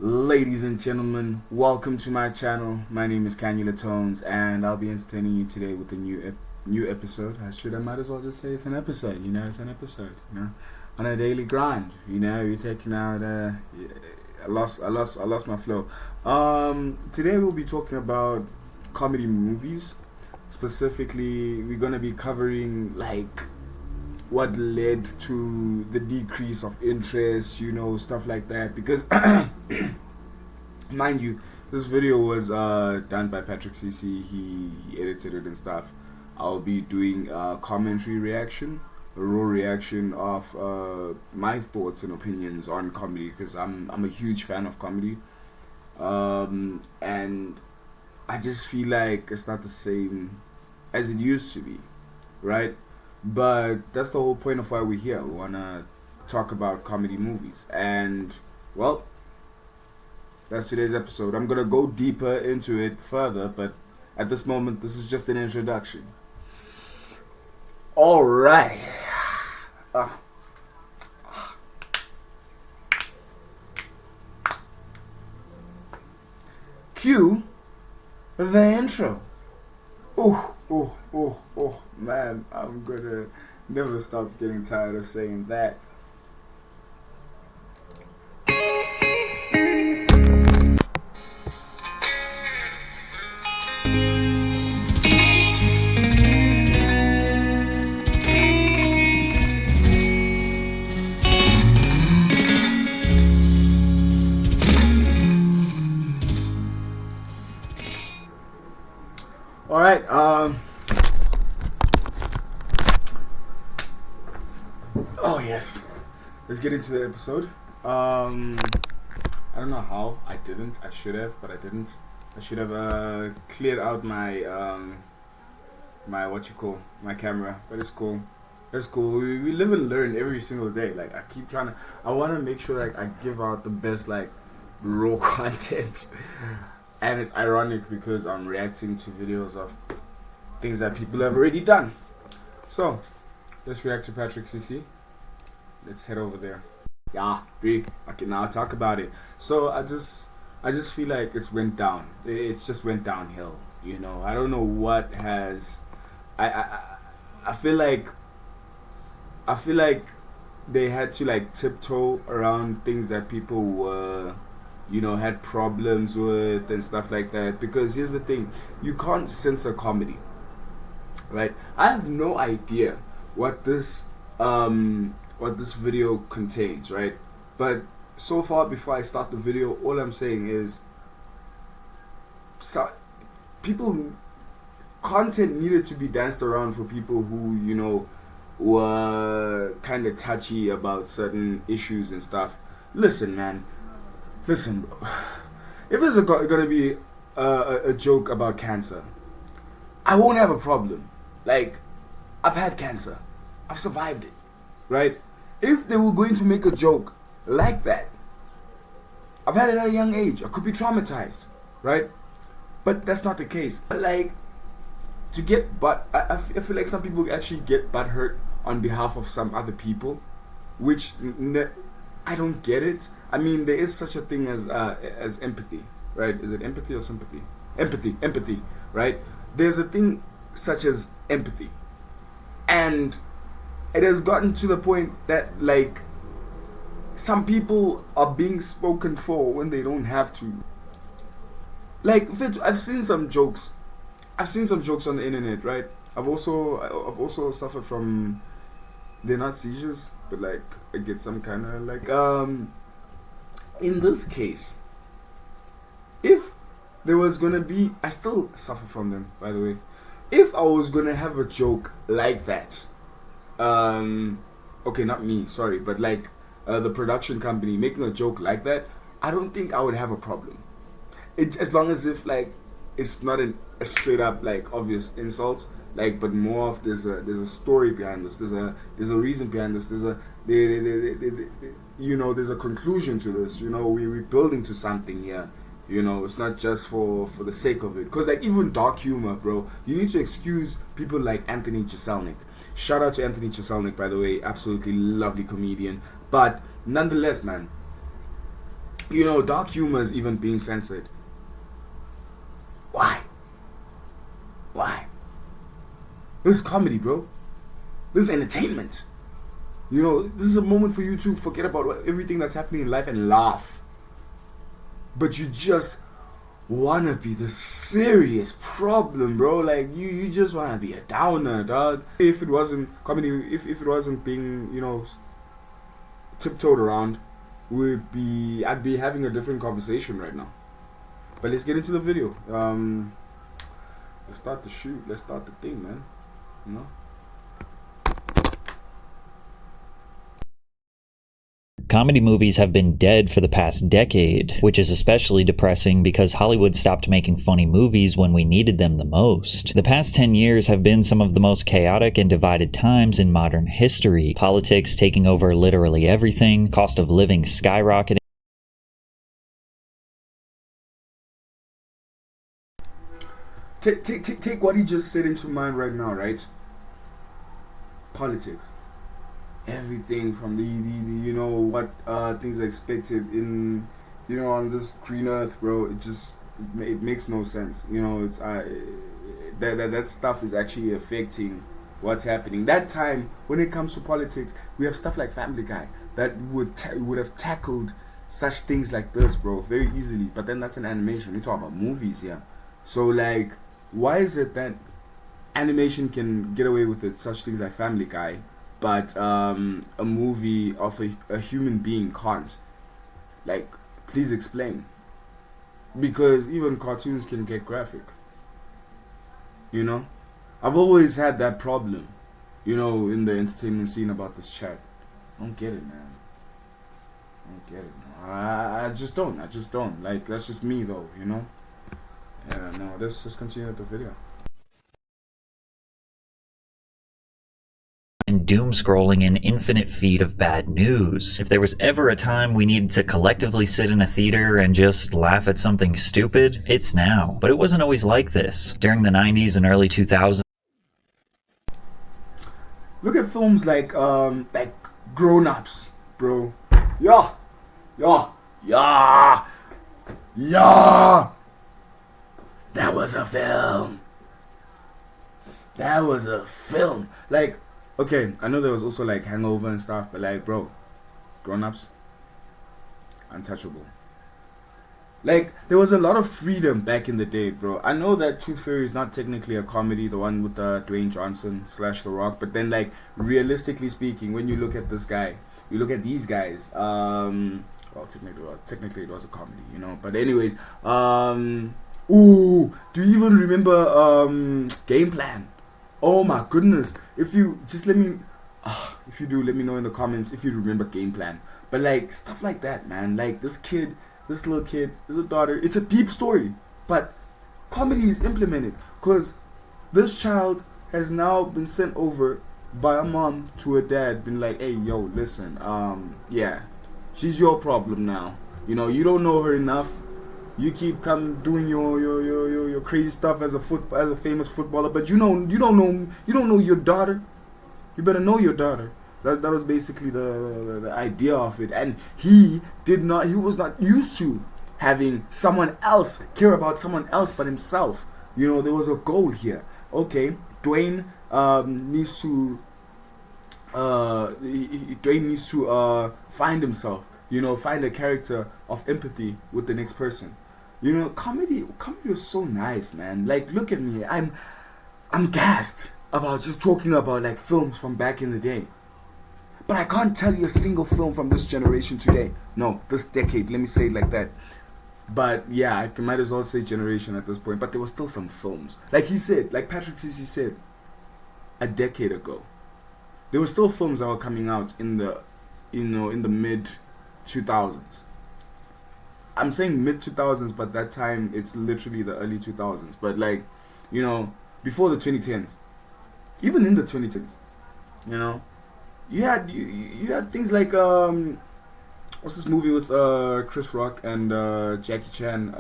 Ladies and gentlemen, welcome to my channel. My name is Canula Tonez, and I'll be entertaining you today with a new episode. I might as well just say it's an episode. It's an episode. On a daily grind. You're taking out. I lost my flow. Today we'll be talking about comedy movies. Specifically, we're gonna be covering what led to the decrease of interest, stuff like that. Because, mind you, this video was done by Patrick CC. He edited it and stuff. I'll be doing a commentary reaction, a raw reaction of my thoughts and opinions on comedy, because I'm a huge fan of comedy, and I just feel like it's not the same as it used to be, right? But that's the whole point of why we're here. We want to talk about comedy movies. And, well, that's today's episode. I'm going to go deeper into it further, but at this moment, this is just an introduction. Alright. Cue the intro. Oh, man, I'm gonna never stop getting tired of saying that. Alright, oh yes, let's get into the episode. I don't know how I didn't. I should have, but I didn't. I should have cleared out my my camera, but it's cool. It's cool. We live and learn every single day. I keep trying to. I want to make sure I give out the best raw content. And it's ironic because I'm reacting to videos of things that people have already done. So, let's react to Patrick CC. Let's head over there. Yeah, okay, now talk about it. So I just feel like it's went down. It's just went downhill. I don't know what has. I feel like they had to tiptoe around things that people were had problems with and stuff like that. Because here's the thing, you can't censor comedy, right? I have no idea what this video contains, right? But so far, before I start the video, all I'm saying is content needed to be danced around for people who were kind of touchy about certain issues and stuff. Listen, man. Listen, if it's gonna be a joke about cancer, I won't have a problem. I've had cancer, I've survived it, right? If they were going to make a joke like that, I've had it at a young age. I could be traumatized, right? But that's not the case. To get I feel like some people actually get butt hurt on behalf of some other people, which I don't get it. I mean, there is such a thing as empathy, right? Is it empathy or sympathy? Empathy, right? There's a thing such as empathy, and it has gotten to the point that some people are being spoken for when they don't have to. I've seen some jokes. I've seen some jokes on the internet, right? I've also suffered from. They're not seizures, but I get some kind of in this case, if there was gonna be, I still suffer from them, by the way. If I was gonna have a joke like that, okay, not me, sorry, but the production company making a joke like that, I don't think I would have a problem. As long as if it's not a straight up obvious insult, but more of there's a story behind this, there's a reason behind this, there's a conclusion to this. We're building to something here. It's not just for the sake of it. Because even dark humor, bro, you need to excuse people like Anthony Jeselnik. Shout out to Anthony Jeselnik, by the way, absolutely lovely comedian. But nonetheless, man, You know, dark humor is even being censored. Why? Why? This is comedy, bro. This is entertainment. You know, this is a moment for you to forget about everything that's happening in life and laugh. But you just wanna be the serious problem, bro. Like you just wanna be a downer, dog. If it wasn't comedy, if it wasn't being, you know, tiptoed around, I'd be having a different conversation right now. But let's get into the video. Let's start the shoot. Let's start the thing, man. You know. Comedy movies have been dead for the past decade, which is especially depressing because Hollywood stopped making funny movies when we needed them the most. The past 10 years have been some of the most chaotic and divided times in modern history. Politics taking over literally everything, cost of living skyrocketing. Take what he just said into mind right now, right? Politics. Everything from the you know what things are expected in, you know, on this green earth, bro. It makes no sense. You know, it's that stuff is actually affecting what's happening. That time when it comes to politics, we have stuff like Family Guy that would have tackled such things like this, bro, very easily. But then that's an animation. We talk about movies, yeah. So like, why is it that animation can get away with it, such things like Family Guy, but a movie of a human being can't? Like, please explain. Because even cartoons can get graphic. You know? I've always had that problem, you know, in the entertainment scene about this chat. I don't get it, man. I don't get it. I just don't. Like, that's just me, though, you know? Yeah, no, let's just continue with the video. And doom scrolling an infinite feed of bad news. If there was ever a time we needed to collectively sit in a theater and just laugh at something stupid, it's now. But it wasn't always like this. During the 90s and early 2000s, look at films like Grown Ups, bro. Yeah. That was a film. Like, okay, I know there was also like Hangover and stuff, but like, bro, Grown Ups, untouchable. Like, there was a lot of freedom back in the day, bro. I know that Tooth Fairy is not technically a comedy, the one with Dwayne Johnson / The Rock, but then, like, realistically speaking, when you look at this guy, you look at these guys, well, technically it was a comedy, you know. But anyways, ooh, do you even remember Game Plan? Oh my goodness! If you just let me know in the comments if you remember Game Plan. But like stuff like that, man. Like this little kid, is a daughter. It's a deep story, but comedy is implemented because this child has now been sent over by a mom to a dad, been like, hey, yo, listen, yeah, she's your problem now. You know, you don't know her enough. You keep doing your crazy stuff as a famous footballer, but you don't know your daughter. You better know your daughter. That was basically the idea of it, and he was not used to having someone else care about someone else but himself. You know, there was a goal here. Okay, Dwayne needs to find himself. You know, find a character of empathy with the next person. You know, comedy was so nice, man. Like, look at me. I'm gassed about just talking about like films from back in the day. But I can't tell you a single film from this generation today. No, this decade. Let me say it like that. But yeah, I might as well say generation at this point. But there were still some films. Like he said, like Patrick Cissy said, a decade ago, there were still films that were coming out in the mid 2000s. I'm saying mid 2000s, but that time it's literally the early 2000s. But like, you know, before the 2010s, even in the 2010s, you know, you had things like what's this movie with Chris Rock and Jackie Chan?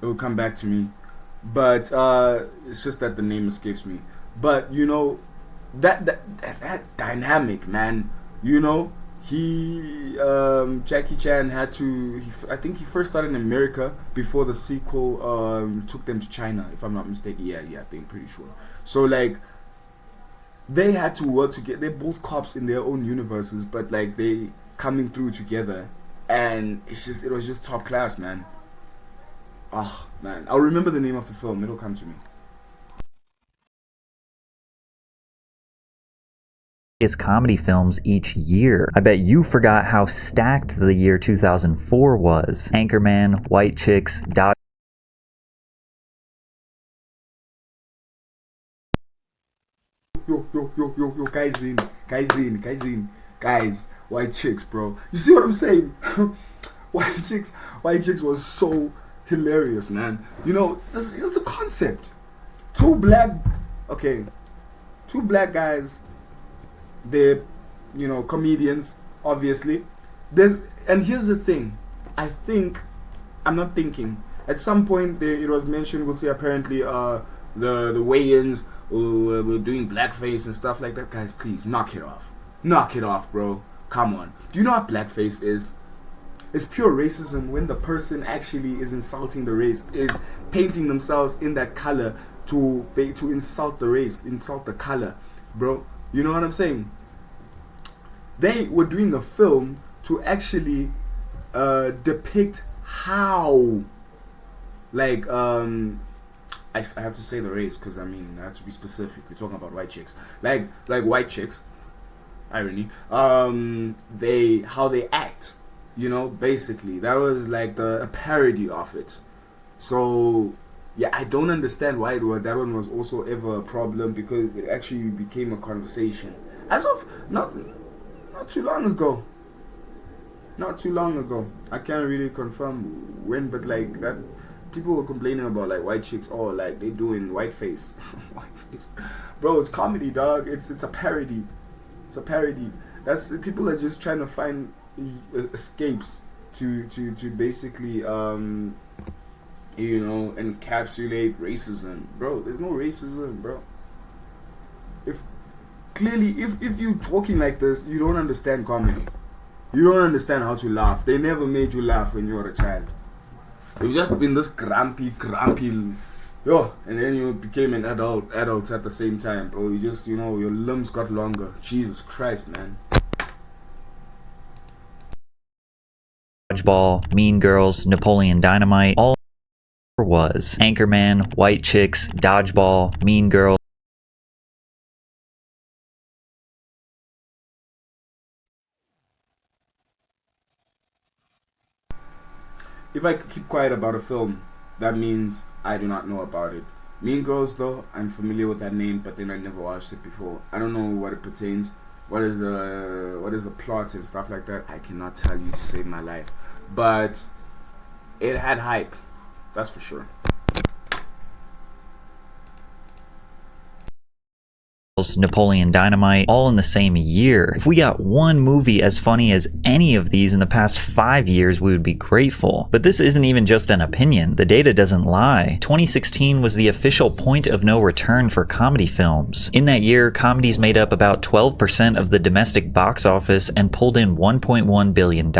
It will come back to me, but it's just that the name escapes me. But you know, that dynamic, man. You know, Jackie Chan had to. I think he first started in America before the sequel took them to China, if I'm not mistaken. Yeah, I think pretty sure. So like they had to work together. They're both cops in their own universes, but like they coming through together, and it was just top class, man. Oh man, I'll remember the name of the film. It'll come to me. Comedy films each year. I bet you forgot how stacked the year 2004 was. Anchorman, White Chicks, Dodge. Yo, guys, White Chicks, bro. You see what I'm saying? White Chicks was so hilarious, man. You know, this is a concept. Two black guys. They're, comedians, obviously. And here's the thing. I'm not thinking. At some point, it was mentioned, we'll say apparently, the Wayans were doing blackface and stuff like that. Guys, please, knock it off. Knock it off, bro. Come on. Do you know what blackface is? It's pure racism when the person actually is insulting the race, is painting themselves in that color to insult the race, insult the color, bro. You know what I'm saying? They were doing a film to actually depict how, like, I have to say the race because I have to be specific. We're talking about white chicks, like white chicks. Irony. How they act. Basically that was like a parody of it. So yeah, I don't understand why that one was also ever a problem, because it actually became a conversation as of not too long ago. Not too long ago. I can't really confirm when, but like that, people were complaining about like white chicks. Oh, like they doing whiteface, whiteface, bro. It's comedy, dog. It's a parody. It's a parody. People are just trying to find escapes to basically encapsulate racism, bro. There's no racism, bro. If you talking like this, you don't understand comedy. You don't understand how to laugh. They never made you laugh when you were a child. You've just been this grumpy, and then you became an adult at the same time, bro. You just, your limbs got longer. Jesus Christ, man. Dodgeball, Mean Girls, Napoleon Dynamite, all was. Anchorman, White Chicks, Dodgeball, Mean Girls. If I keep quiet about a film, that means I do not know about it. Mean Girls, though, I'm familiar with that name, but then I never watched it before. I don't know what it pertains. What is the plot and stuff like that? I cannot tell you to save my life. But it had hype, that's for sure. Napoleon Dynamite, all in the same year. If we got one movie as funny as any of these in the past 5 years, we would be grateful. But this isn't even just an opinion. The data doesn't lie. 2016 was the official point of no return for comedy films. In that year, comedies made up about 12% of the domestic box office and pulled in $1.1 billion.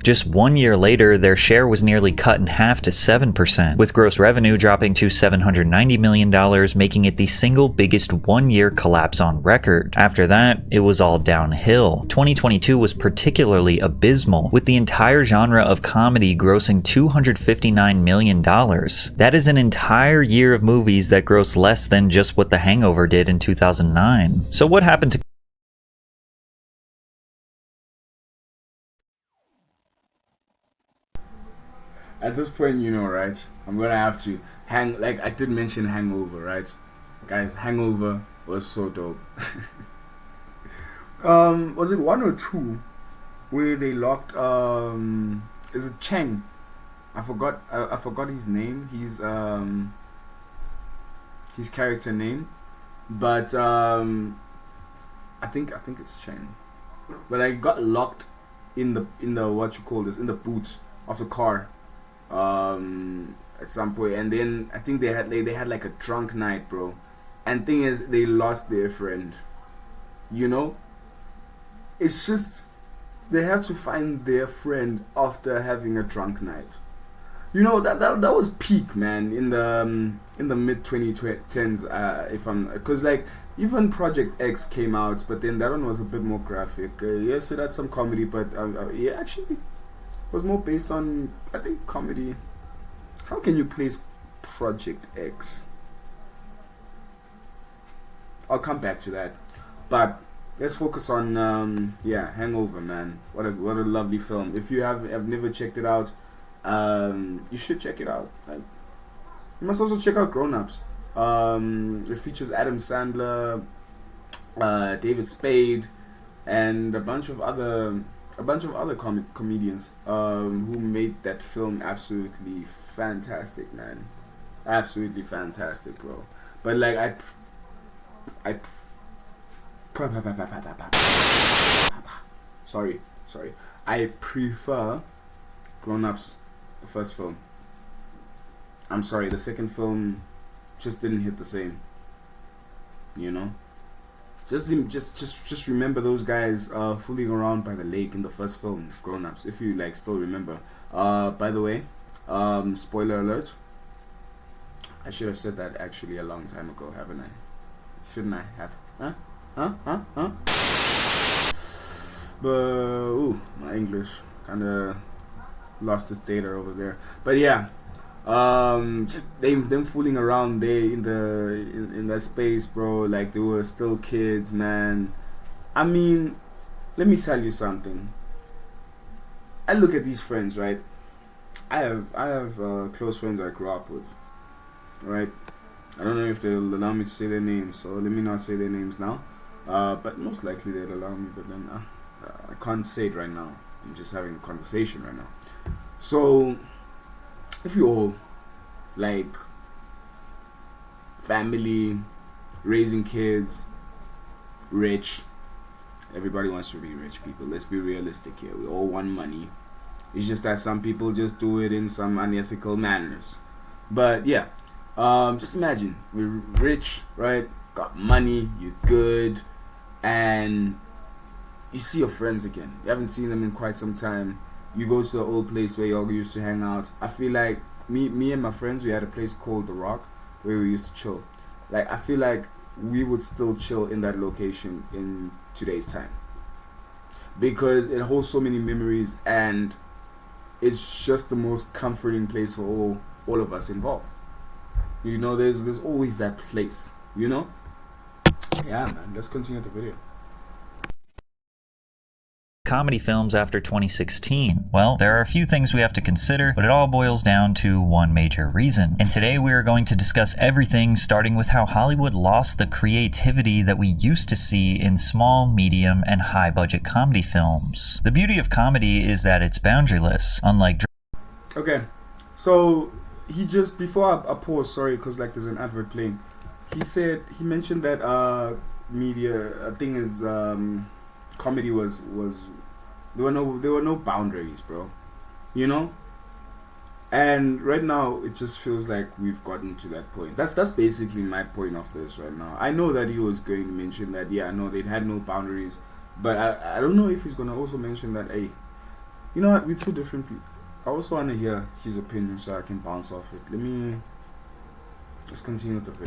Just 1 year later, their share was nearly cut in half to 7%, with gross revenue dropping to $790 million, making it the single biggest one-year collapse on record. After that, it was all downhill. 2022 was particularly abysmal, with the entire genre of comedy grossing $259 million. That is an entire year of movies that gross less than just what The Hangover did in 2009. So what happened to At this point, right? I'm gonna have to like I did mention Hangover, right? Guys, Hangover was so dope. Was it 1 or 2 where they locked is it Cheng? I forgot his name. His character name. But I think it's Cheng. But I got locked in the what you call this, in the boot of the car at some point, and then I think they had like a drunk night, bro. And thing is, they lost their friend. It's just they have to find their friend after having a drunk night. You know that was peak, man, in the mid 2010s. If I'm, because like even Project X came out, but then that one was a bit more graphic. Yes, it had some comedy, but yeah, actually was more based on, I think, comedy. How can you place Project X? I'll come back to that, but let's focus on Hangover, man. What a lovely film. If you have never checked it out, you should check it out. Like, you must also check out Grown Ups. It features Adam Sandler, David Spade, and a bunch of other comedians who made that film absolutely fantastic, man. Absolutely fantastic, bro. But like I sorry. I prefer Grown Ups, the first film. I'm sorry, the second film just didn't hit the same. You know, just remember those guys fooling around by the lake in the first film of Grown Ups, if you like still remember. By the way, spoiler alert. I should have said that actually a long time ago, haven't I? Shouldn't I have? Huh? But ooh, my English kind of lost its data over there. But yeah, just them fooling around there in that space, bro. Like they were still kids, man. I mean, let me tell you something. I look at these friends, right? I have close friends I grew up with, right? I don't know if they'll allow me to say their names, so let me not say their names now. But most likely they'll allow me, but then I can't say it right now. I'm just having a conversation right now. So, if you're all like family, raising kids, rich, everybody wants to be rich, people. Let's be realistic here. We all want money. It's just that some people just do it in some unethical manners. But yeah. Just imagine, we're rich, right? Got money, you're good, and you see your friends again. You haven't seen them in quite some time. You go to the old place where you all used to hang out. I feel like me and my friends, we had a place called The Rock where we used to chill. Like, I feel like we would still chill in that location in today's time, because it holds so many memories, and it's just the most comforting place for all of us involved. You know, there's always that place, you know? Yeah, man, let's continue the video. Comedy films after 2016? Well, there are a few things we have to consider, but it all boils down to one major reason. And today we are going to discuss everything, starting with how Hollywood lost the creativity that we used to see in small, medium, and high-budget comedy films. The beauty of comedy is that it's boundaryless, unlike... Okay, so... he just, before I pause, sorry, because like there's an advert playing, he mentioned that media thing is comedy was there were no boundaries, bro, you know. And right now it just feels like we've gotten to that point. That's basically my point of this right now. I know that he was going to mention that, yeah, no, they had no boundaries, but I don't know if he's gonna also mention that, hey, you know what, we're two different people. I also want to hear his opinion so I can bounce off it. Let's continue with the video.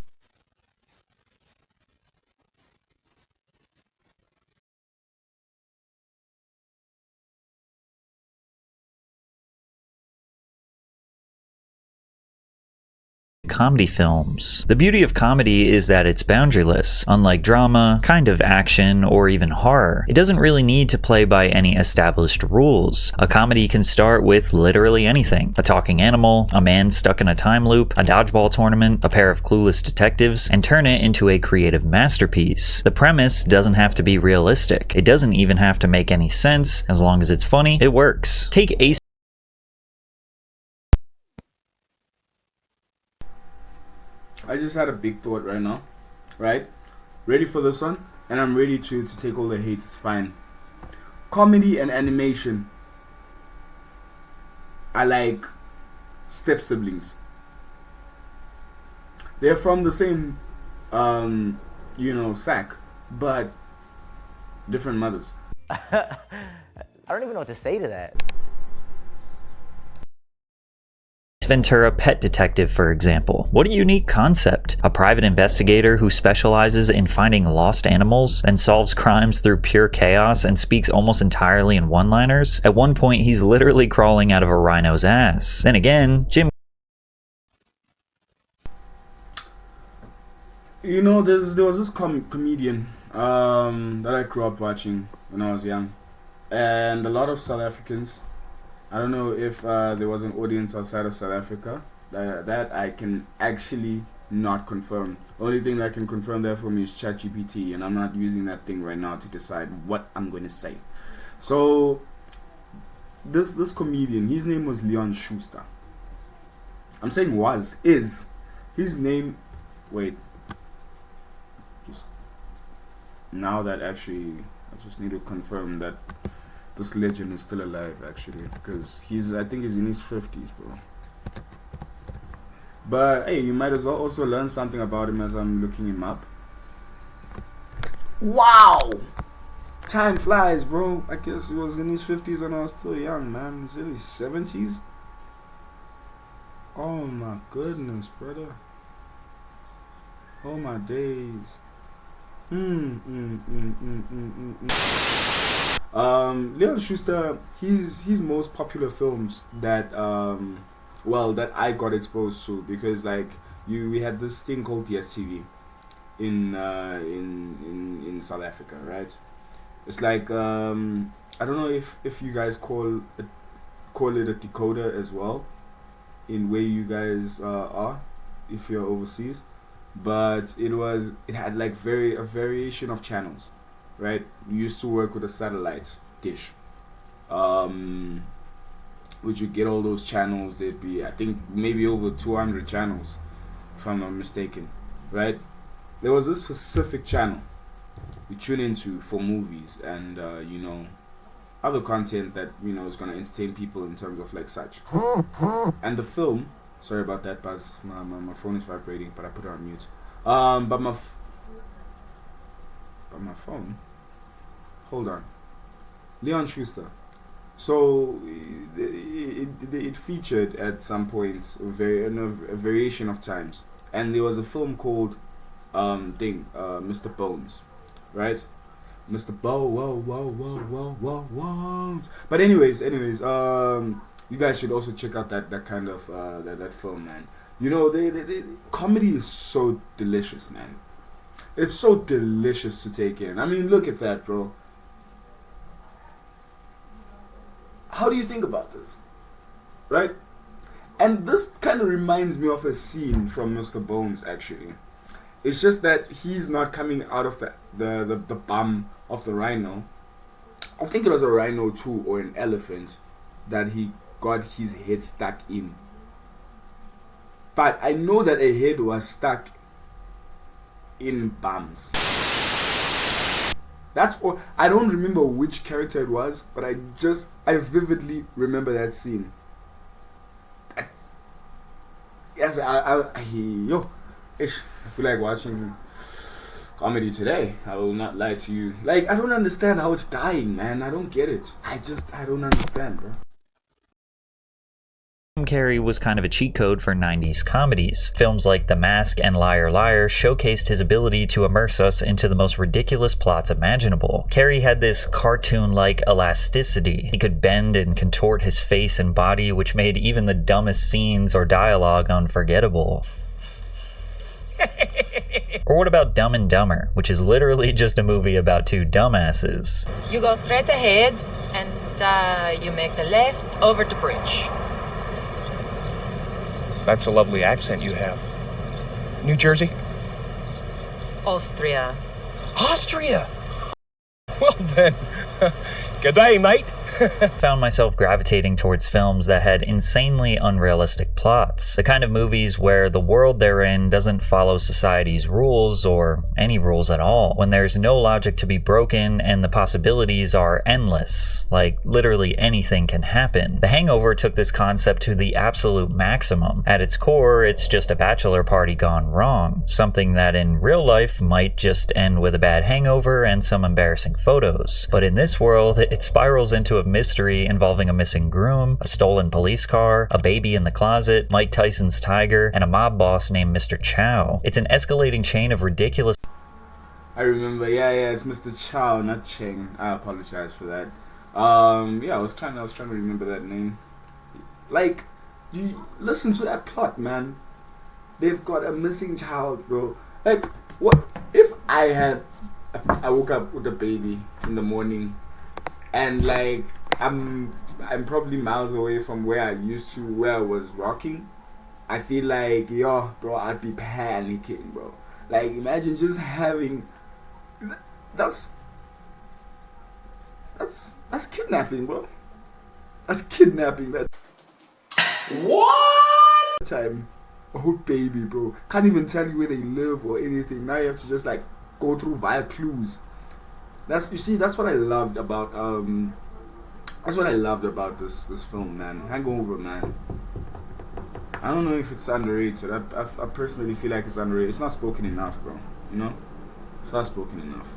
Comedy films. The beauty of comedy is that it's boundaryless, unlike drama, kind of action, or even horror. It doesn't really need to play by any established rules. A comedy can start with literally anything: a talking animal, a man stuck in a time loop, a dodgeball tournament, a pair of clueless detectives, and turn it into a creative masterpiece. The premise doesn't have to be realistic. It doesn't even have to make any sense. As long as it's funny, it works. Take Ace. I just had a big thought right now, right? Ready for this one? And I'm ready to take all the hate, it's fine. Comedy and animation are like step siblings. They're from the same, sack, but different mothers. I don't even know what to say to that. Ventura Pet Detective, for example. What a unique concept. A private investigator who specializes in finding lost animals and solves crimes through pure chaos and speaks almost entirely in one-liners. At one point, he's literally crawling out of a rhino's ass. Then again, Jim... You know, there was this comedian that I grew up watching when I was young. And a lot of South Africans... I don't know if there was an audience outside of South Africa. That I can actually not confirm. The only thing that can confirm that for me is ChatGPT, and I'm not using that thing right now to decide what I'm going to say. So, this comedian, his name was Leon Schuster. I'm saying is. His name, wait. Just now that actually, I just need to confirm that this legend is still alive, actually, because I think he's in his 50s, bro. But hey, you might as well also learn something about him as I'm looking him up. Wow, time flies, bro. I guess he was in his 50s when I was still young, man. He's in his 70s. Oh my goodness, brother. Oh my days. Leon Schuster, his most popular films that that I got exposed to, because like we had this thing called DSTV in South Africa, right? It's like I don't know if you guys call it a decoder as well in where you guys are if you're overseas, but it had like a variation of channels. Right, we used to work with a satellite dish, which you get all those channels. There'd be, I think, maybe over 200 channels, if I'm not mistaken. Right, there was this specific channel we tune into for movies and other content that is gonna entertain people in terms of like such. And the film, sorry about that, Buzz. My phone is vibrating, but I put it on mute. But my phone. Hold on. Leon Schuster. So it featured at some points a variation of times, and there was a film called Mr. Bones, right? Mr. Bones. But anyways, you guys should also check out that kind of that film, man. They comedy is so delicious, man. It's so delicious to take in. I mean, look at that, bro. How do you think about this? Right? And this kind of reminds me of a scene from Mr. Bones, actually. It's just that he's not coming out of the bum of the rhino. I think it was a rhino too, or an elephant, that he got his head stuck in. But I know that a head was stuck in bums. That's all. I don't remember which character it was, but I vividly remember that scene. Yes, I feel like watching comedy today. I will not lie to you. Like, I don't understand how it's dying, man. I don't get it. I don't understand, bro. Jim Carrey was kind of a cheat code for 90s comedies. Films like The Mask and Liar Liar showcased his ability to immerse us into the most ridiculous plots imaginable. Carrey had this cartoon-like elasticity. He could bend and contort his face and body, which made even the dumbest scenes or dialogue unforgettable. Or what about Dumb and Dumber, which is literally just a movie about two dumbasses. You go straight ahead and you make the left over the bridge. That's a lovely accent you have. New Jersey? Austria. Austria? Well then, good day, mate. Found myself gravitating towards films that had insanely unrealistic plots. The kind of movies where the world they're in doesn't follow society's rules or any rules at all. When there's no logic to be broken and the possibilities are endless. Like, literally anything can happen. The Hangover took this concept to the absolute maximum. At its core, it's just a bachelor party gone wrong. Something that in real life might just end with a bad hangover and some embarrassing photos. But in this world, it spirals into a mystery involving a missing groom, a stolen police car, a baby in the closet, Mike Tyson's tiger, and a mob boss named Mr. Chow. It's an escalating chain of ridiculous... I remember, yeah, it's Mr. Chow, not Cheng. I apologize for that. Yeah, I was trying to remember that name. Like, you listen to that plot, man. They've got a missing child, bro. Like, what if I woke up with a baby in the morning, and like I'm probably miles away from where I was rocking. I feel like, yo, bro, I'd be panicking, bro. Like, imagine just having that's kidnapping, bro. That's kidnapping. That what time? Oh baby, bro, can't even tell you where they live or anything. Now you have to just like go through via clues. That's what I loved about this film, man. Hangover, man. I don't know if it's underrated. I personally feel like it's underrated. It's not spoken enough, bro. You know, it's not spoken enough.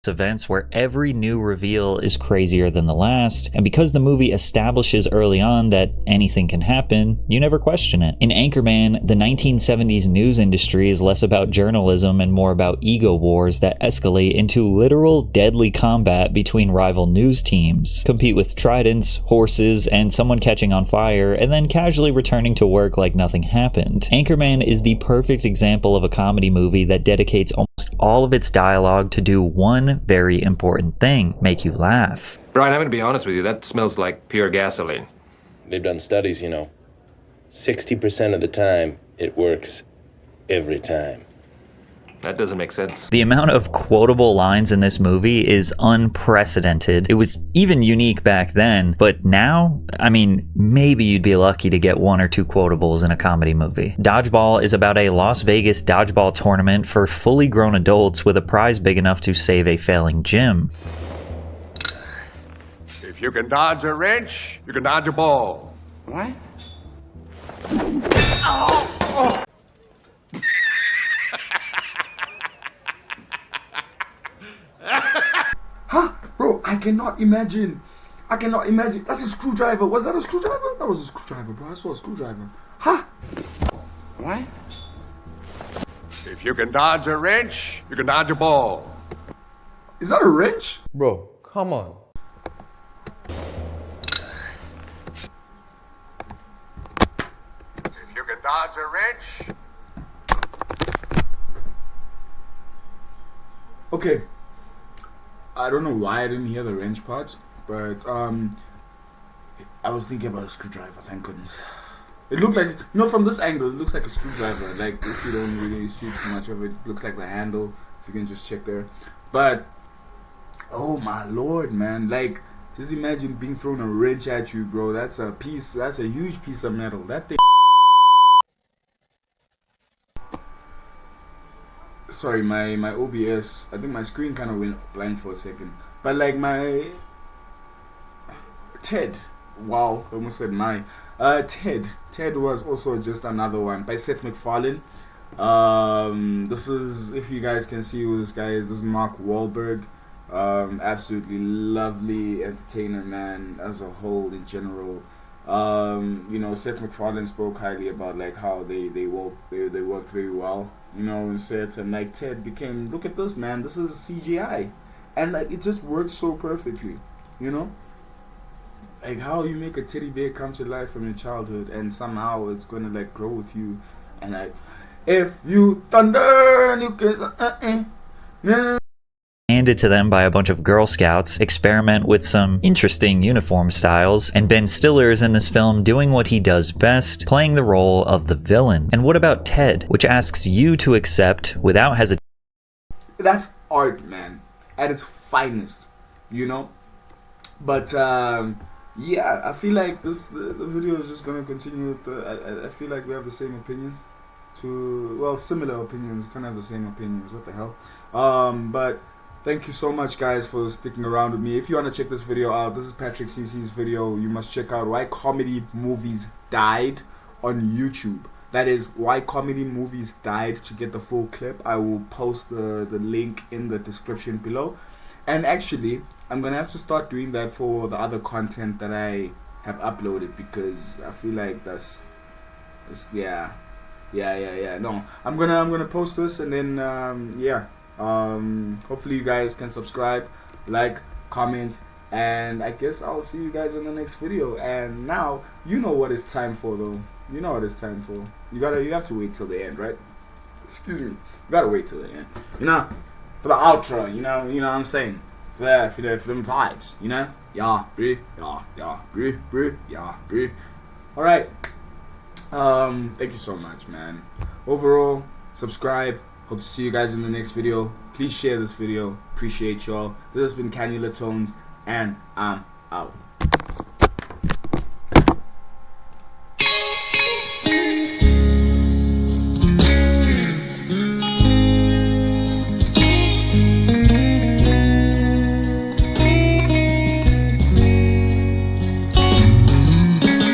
Events where every new reveal is crazier than the last, and because the movie establishes early on that anything can happen, you never question it. In Anchorman, the 1970s news industry is less about journalism and more about ego wars that escalate into literal deadly combat between rival news teams, compete with tridents, horses, and someone catching on fire, and then casually returning to work like nothing happened. Anchorman is the perfect example of a comedy movie that dedicates almost all of its dialogue to do one very important thing: make you laugh. Brian, I'm going to be honest with you, that smells like pure gasoline. They've done studies, you know. 60% of the time, it works every time. That doesn't make sense. The amount of quotable lines in this movie is unprecedented. It was even unique back then, but now, I mean, maybe you'd be lucky to get one or two quotables in a comedy movie. Dodgeball is about a Las Vegas dodgeball tournament for fully grown adults with a prize big enough to save a failing gym. If you can dodge a wrench, you can dodge a ball. What? Huh? Bro, I cannot imagine. That's a screwdriver. Was that a screwdriver? That was a screwdriver, bro. I saw a screwdriver. Huh? What? If you can dodge a wrench, you can dodge a ball. Is that a wrench? Bro, come on. If you can dodge a wrench. Okay. I don't know why I didn't hear the wrench parts, but I was thinking about a screwdriver, thank goodness. It looked like, from this angle, it looks like a screwdriver. Like, if you don't really see too much of it, it looks like the handle, if you can just check there. But, oh my lord, man. Like, just imagine being thrown a wrench at you, bro. That's a huge piece of metal. That thing. Sorry, my OBS, I think my screen kind of went blank for a second. But like my Ted, wow, I almost said my Ted was also just another one by Seth MacFarlane. This is, if you guys can see who this guy is, this is Mark Wahlberg. Absolutely lovely entertainer, man, as a whole in general. Seth MacFarlane spoke highly about like how they worked very well, in sets, and like Ted became, look at this, man, this is CGI, and like it just works so perfectly, like how you make a teddy bear come to life from your childhood and somehow it's gonna like grow with you, and like if you thunder you can handed to them by a bunch of Girl Scouts, experiment with some interesting uniform styles, and Ben Stiller is in this film doing what he does best, playing the role of the villain. And what about Ted, which asks you to accept without hesitation? That's art, man, at its finest, But yeah, I feel like the video is just gonna continue. I feel like we have the same opinions, similar opinions. Kind of the same opinions. What the hell? But thank you so much, guys, for sticking around with me. If you want to check this video out, this is Patrick CC's video. You must check out Why Comedy Movies Died on YouTube. That is why comedy movies died. To get the full clip, I will post the link in the description below. And actually, I'm gonna have to start doing that for the other content that I have uploaded, because I feel like that's yeah. No, I'm gonna post this, and then hopefully you guys can subscribe, like, comment, and I guess I'll see you guys in the next video. And now you know what it's time for, though. You know what it's time for. You have to wait till the end, right? Excuse me. You gotta wait till the end. You know, for the outro. You know what I'm saying. For them vibes. You know. Yeah, bruh. Yeah, bruh. Yeah, bruh. All right. Thank you so much, man. Overall, subscribe. Hope to see you guys in the next video. Please share this video. Appreciate y'all. This has been Canula Tonez, and I'm out.